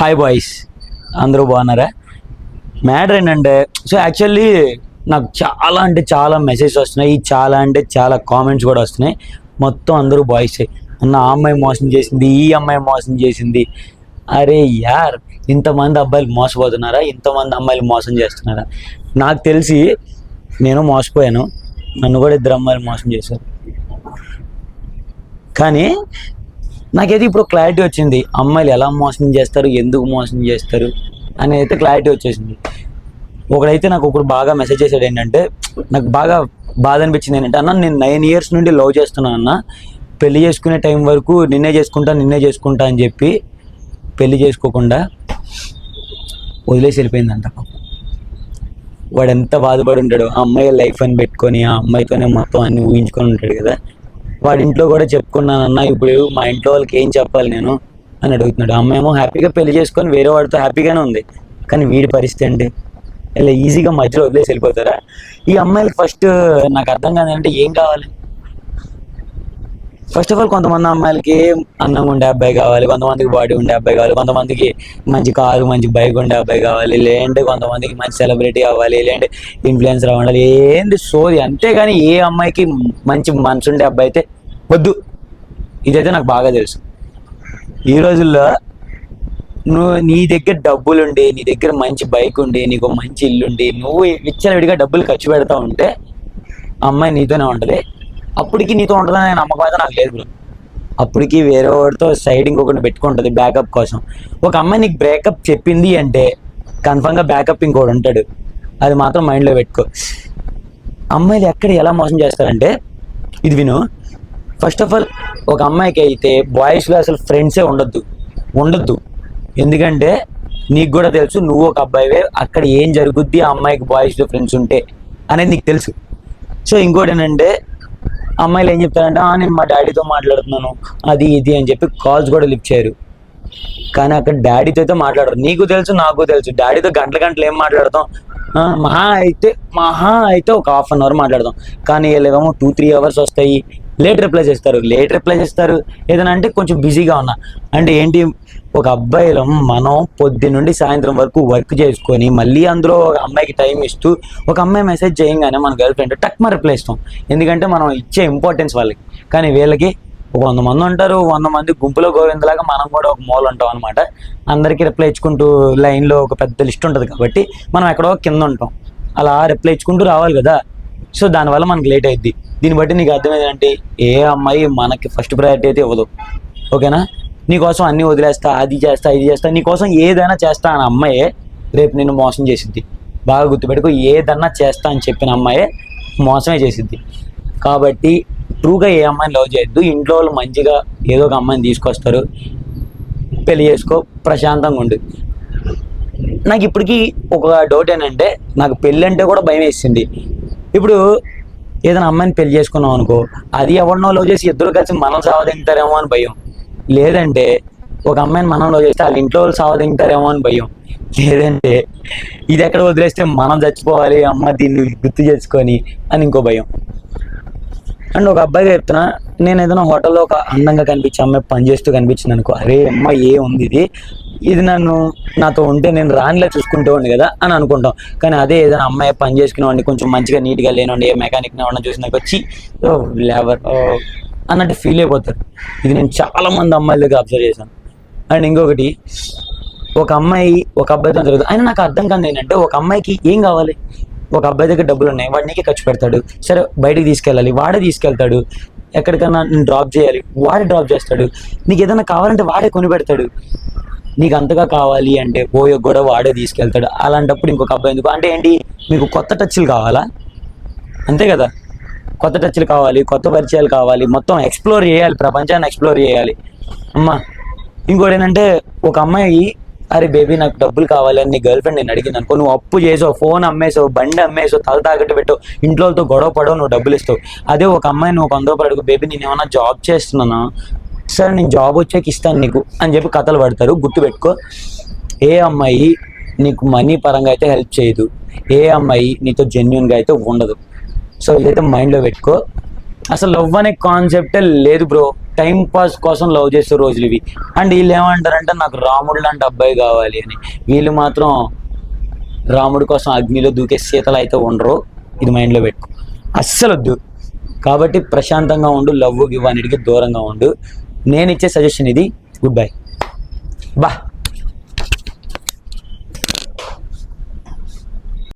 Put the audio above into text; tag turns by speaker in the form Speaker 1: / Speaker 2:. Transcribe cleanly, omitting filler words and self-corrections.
Speaker 1: Hi boys, అందరూ బాగున్నారా? Matter ఏంటంటే, సో యాక్చువల్లీ నాకు చాలా అంటే చాలా మెసేజ్ వస్తున్నాయి, చాలా అంటే చాలా కామెంట్స్ కూడా వస్తున్నాయి. మొత్తం అందరూ బాయ్సే. అన్న ఆ అమ్మాయి మోసం చేసింది, ఈ అమ్మాయి మోసం చేసింది. అరే యార్, ఇంతమంది అబ్బాయిలు మోసపోతున్నారా? ఇంతమంది అమ్మాయిలు మోసం చేస్తున్నారా? నాకు తెలిసి నేను మోసపోయాను, నన్ను కూడా ఇద్దరు అమ్మాయిలు మోసం చేశారు. కానీ నాకైతే ఇప్పుడు క్లారిటీ వచ్చింది, అమ్మాయిలు ఎలా మోసం చేస్తారు, ఎందుకు మోసం చేస్తారు అని అయితే క్లారిటీ వచ్చేసింది. ఒకడైతే నాకు ఒకడు బాగా మెసేజ్ చేశాడు. ఏంటంటే నాకు బాగా బాధ అనిపించింది. ఏంటంటే, అన్న నేను 9 years నుండి లవ్ చేస్తున్నాను అన్న, పెళ్లి చేసుకునే టైం వరకు నిన్నే చేసుకుంటా అని చెప్పి పెళ్లి చేసుకోకుండా వదిలేసి వెళ్ళిపోయిందంట. వాడు ఎంత బాధపడి ఉంటాడు, ఆ అమ్మాయి లైఫ్ అని పెట్టుకొని ఆ అమ్మాయితోనే మొత్తం అన్ని ఊహించుకొని ఉంటాడు కదా. వాడి ఇంట్లో కూడా చెప్పుకున్నానన్న, ఇప్పుడు మా ఇంట్లో వాళ్ళకి ఏం చెప్పాలి నేను అని అడుగుతున్నాడు. అమ్మాయి ఏమో హ్యాపీగా పెళ్లి చేసుకొని వేరే వాడితో హ్యాపీగానే ఉంది. కానీ వీడి పరిస్థితి అండి, ఇలా ఈజీగా మధ్యలో వదిలేసి వెళ్ళిపోతారా? ఈ అమ్మాయిలకి ఫస్ట్ నాకు అర్థం కాదంటే ఏం కావాలి? ఫస్ట్ ఆఫ్ ఆల్, కొంతమంది అమ్మాయిలకి అందంగా ఉండే అబ్బాయి కావాలి, కొంతమందికి బాడీ ఉండే అబ్బాయి కావాలి, కొంతమందికి మంచి కారు మంచి బైక్ ఉండే అబ్బాయి కావాలి, లేదంటే కొంతమందికి మంచి సెలబ్రిటీ అవ్వాలి, లేదంటే ఇన్ఫ్లుయెన్సర్ అవ్వాలి. ఏంది సోది. అంతేగాని ఏ అమ్మాయికి మంచి మనసు ఉండే అబ్బాయి అయితే వద్దు. ఇదైతే నాకు బాగా తెలుసు. ఈ రోజుల్లో నీ దగ్గర డబ్బులుండి, నీ దగ్గర మంచి బైక్ ఉండి, నీకు మంచి ఇల్లుండి, నువ్వు విచ్చలవిడిగా డబ్బులు ఖర్చు పెడతా ఉంటే అమ్మాయి నీతోనే ఉంటుంది. అప్పటికి నీతో ఉంటుందని నమ్మకం అయితే నాకు లేదు. అప్పటికి వేరే వాడితో సైడ్ ఇంకొకటి పెట్టుకుంటుంది బ్యాకప్ కోసం. ఒక అమ్మాయి నీకు బ్రేకప్ చెప్పింది అంటే కన్ఫర్మ్గా బ్యాకప్ ఇంకోటి ఉంటాడు, అది మాత్రం మైండ్లో పెట్టుకో. అమ్మాయిలు ఎక్కడ ఎలా మోసం చేస్తారంటే, ఇది విను. ఫస్ట్ ఆఫ్ ఆల్, ఒక అమ్మాయికి అయితే బాయ్స్లో అసలు ఫ్రెండ్సే ఉండొద్దు. ఎందుకంటే నీకు కూడా తెలుసు, నువ్వు ఒక అబ్బాయివే, అక్కడ ఏం జరుగుద్ది ఆ అమ్మాయికి బాయ్స్లో ఫ్రెండ్స్ ఉంటే అనేది నీకు తెలుసు. సో ఇంకోటి ఏంటంటే, అమ్మాయిలు ఏం చెప్తారంటే, నేను మా డాడీతో మాట్లాడుతున్నాను అది ఇది అని చెప్పి కాల్స్ కూడా లిఫ్ట్ చేయరు. కానీ అక్కడ డాడీతో అయితే మాట్లాడరు. నీకు తెలుసు, నాకు తెలుసు, డాడీతో గంటలు ఏం మాట్లాడతాం? మహా అయితే ఒక 1/2 hour మాట్లాడదాం. కానీ వీళ్ళేమో 2-3 hours వస్తాయి. లేట్ రిప్లై చేస్తారు. ఏదైనా అంటే కొంచెం బిజీగా ఉన్నా అంటే ఏంటి, ఒక అబ్బాయిలో మనం పొద్దు నుండి సాయంత్రం వరకు వర్క్ చేసుకొని మళ్ళీ అందులో అమ్మాయికి టైం ఇస్తూ, ఒక అమ్మాయి మెసేజ్ చేయగానే మన గర్ల్ ఫ్రెండ్ టక్మ రిప్లై ఇస్తాం, ఎందుకంటే మనం ఇచ్చే ఇంపార్టెన్స్ వాళ్ళకి. కానీ వీళ్ళకి ఒక 100 మంది ఉంటారు, 100 మంది గుంపులో గోవిందలాగా మనం కూడా ఒక మూల ఉంటాం అనమాట. అందరికీ రిప్లై ఇచ్చుకుంటూ లైన్లో ఒక పెద్ద లిస్ట్ ఉంటుంది కాబట్టి మనం ఎక్కడో కింద ఉంటాం. అలా రిప్లై ఇచ్చుకుంటూ రావాలి కదా. సో దానివల్ల మనకి లేట్ అవుద్ది. దీన్ని బట్టి నీకు అర్థమైందంటే, ఏ అమ్మాయి మనకి ఫస్ట్ ప్రయారిటీ అయితే ఇవ్వదు. ఓకేనా? నీకోసం అన్నీ వదిలేస్తా, అది చేస్తా, ఇది చేస్తా, నీకోసం ఏదైనా చేస్తా అని అమ్మాయే రేపు నిన్ను మోసం చేసిద్ది. బాగా గుర్తుపెట్టుకో, ఏదన్నా చేస్తా అని చెప్పిన అమ్మాయే మోసమే చేసిద్ది. కాబట్టి ట్రూగా ఏ అమ్మాయిని లవ్ చేయొద్దు. ఇంట్లో వాళ్ళు మంచిగా ఏదో ఒక అమ్మాయిని తీసుకొస్తారు, పెళ్లి చేసుకో, ప్రశాంతంగా ఉండు. నాకు ఇప్పటికీ ఒక డౌట్ ఏంటంటే, నాకు పెళ్ళి అంటే కూడా భయం వేసింది. ఇప్పుడు ఏదైనా అమ్మాయిని పెళ్లి చేసుకున్నాం అనుకో, అది ఎవరినో లవ్ చేసి ఇద్దరు కలిసి మనం సావదింటారేమో అని భయం. లేదంటే ఒక అమ్మాయిని మనం లవ్ చేస్తే వాళ్ళ ఇంట్లో వాళ్ళు సావదింటారేమో అని భయం. లేదంటే ఇది ఎక్కడ వదిలేస్తే మనం చచ్చిపోవాలి, అమ్మ దీన్ని గుర్తు చేసుకొని అని ఇంకో భయం. అండ్ ఒక అబ్బాయిగా చెప్తున్నా, నేను ఏదైనా హోటల్లో ఒక అందంగా కనిపించే అమ్మాయి పనిచేస్తూ కనిపించింది అనుకో, అరే అమ్మ ఏముంది ఇది నాతో ఉంటే నేను రానిలా చూసుకుంటూ ఉండి కదా అని అనుకుంటాం. కానీ అదే ఏదైనా అమ్మాయి పని చేసుకునేవాడిని, కొంచెం మంచిగా నీట్గా లేనివ్వండి, ఏ మెకానిక్ని ఎవరన్నా చూసి నాకు వచ్చి లేబర్ అన్నట్టు ఫీల్ అయిపోతారు. ఇది నేను చాలా మంది అమ్మాయిల దగ్గర అబ్జర్వ్ చేశాను. అండ్ ఇంకొకటి, ఒక అమ్మాయి ఒక అబ్బాయితో జరుగుతుంది. అయినా నాకు అర్థం కాదు ఏంటంటే, ఒక అమ్మాయికి ఏం కావాలి? ఒక అబ్బాయి దగ్గర డబ్బులు ఉన్నాయి, వాడు నీకే ఖర్చు పెడతాడు. సరే బయటికి తీసుకెళ్ళాలి, వాడే తీసుకెళ్తాడు. ఎక్కడికన్నా నేను డ్రాప్ చేయాలి, వాడే డ్రాప్ చేస్తాడు. నీకు ఏదైనా కావాలంటే వాడే కొని పెడతాడు. నీకు అంతగా కావాలి అంటే పోయే కూడా వాడే తీసుకెళ్తాడు. అలాంటప్పుడు ఇంకొక అబ్బాయి ఎందుకు? అంటే ఏంటి, మీకు కొత్త టచ్లు కావాలా? అంతే కదా, కొత్త టచ్లు కావాలి, కొత్త పరిచయాలు కావాలి, మొత్తం ఎక్స్ప్లోర్ చేయాలి, ప్రపంచాన్ని ఎక్స్ప్లోర్ చేయాలి అమ్మా. ఇంకోటి ఏంటంటే, ఒక అమ్మాయి అరే బేబీ నాకు డబ్బులు కావాలి అని నీ గర్ల్ ఫ్రెండ్ నేను అడిగింది అనుకో, నువ్వు అప్పు చేసావు, ఫోన్ అమ్మేసావు, బండి అమ్మేసావు, తల తాకట్టు పెట్టావు, ఇంట్లోతో గొడవ పడవు, నువ్వు డబ్బులు ఇస్తావు. అదే ఒక అమ్మాయి నువ్వు 100 రూపాయలు అడుగు, బేబీ నేను ఏమన్నా జాబ్ చేస్తున్నానా, సరే నేను జాబ్ వచ్చాక ఇస్తాను నీకు అని చెప్పి కథలు పడతారు. గుర్తుపెట్టుకో, ఏ అమ్మాయి నీకు మనీ పరంగా అయితే హెల్ప్ చేయదు, ఏ అమ్మాయి నీతో జెన్యున్గా అయితే ఉండదు. సో ఇదైతే మైండ్లో పెట్టుకో. అసలు లవ్ అనే కాన్సెప్టే లేదు బ్రో. టైం పాస్ కోసం లవ్ చేసే రోజులు ఇవి. అండ్ వీళ్ళు ఏమంటారంటే నాకు రాముడు లాంటి అబ్బాయి కావాలి అని. వీళ్ళు మాత్రం రాముడి కోసం అగ్నిలో దూకే సీతలు అయితే ఉండరు. ఇది మైండ్లో పెట్టుకో, అస్సలు వద్దు. కాబట్టి ప్రశాంతంగా ఉండు, లవ్ గివ్ అన్నిటికీ దూరంగా ఉండు. నేను ఇచ్చే సజెషన్ ఇది. Good bye. బా.